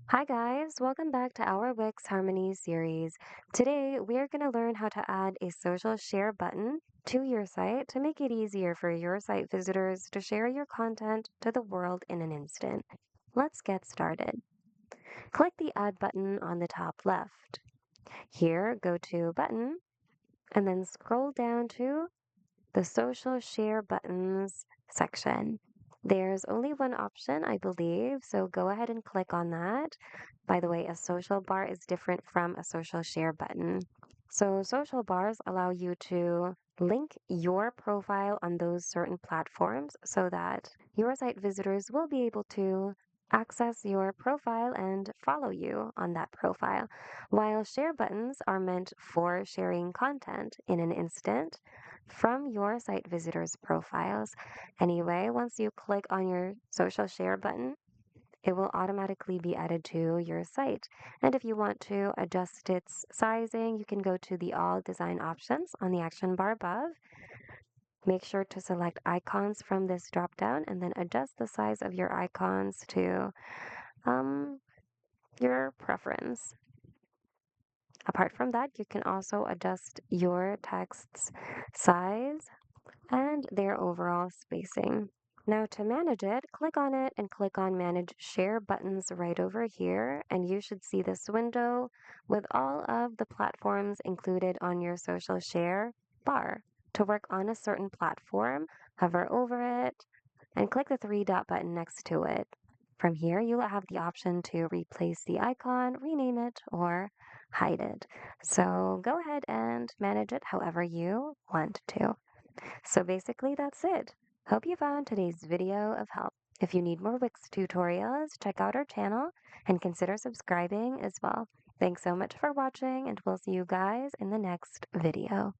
Hi guys, welcome back to our Wix Harmony series. Today we are going to learn how to add a social share button to your site to make it easier for your site visitors to share your content to the world in an instant. Let's get started. Click the Add button on the top left. Here, go to Button and then scroll down to the Social Share Buttons section. There's only one option, I believe, so go ahead and click on that. By the way, a social bar is different from a social share button. So, social bars allow you to link your profile on those certain platforms so that your site visitors will be able to access your profile and follow you on that profile. While share buttons are meant for sharing content in an instant from your site visitors' profiles. Anyway, once you click on your social share button, it will automatically be added to your site. And if you want to adjust its sizing, you can go to the All Design options on the action bar above. Make sure to select icons from this drop down and then adjust the size of your icons to um, your preference. Apart from that, you can also adjust your text's size and their overall spacing. Now to manage it, click on it and click on Manage Share buttons right over here, and you should see this window with all of the platforms included on your social share bar. To work on a certain platform, hover over it and click the three dot button next to it. From here, you will have the option to replace the icon, rename it, or hide it. So go ahead and manage it however you want to. So basically, that's it. Hope you found today's video of help. If you need more Wix tutorials, check out our channel and consider subscribing as well. Thanks so much for watching, and we'll see you guys in the next video.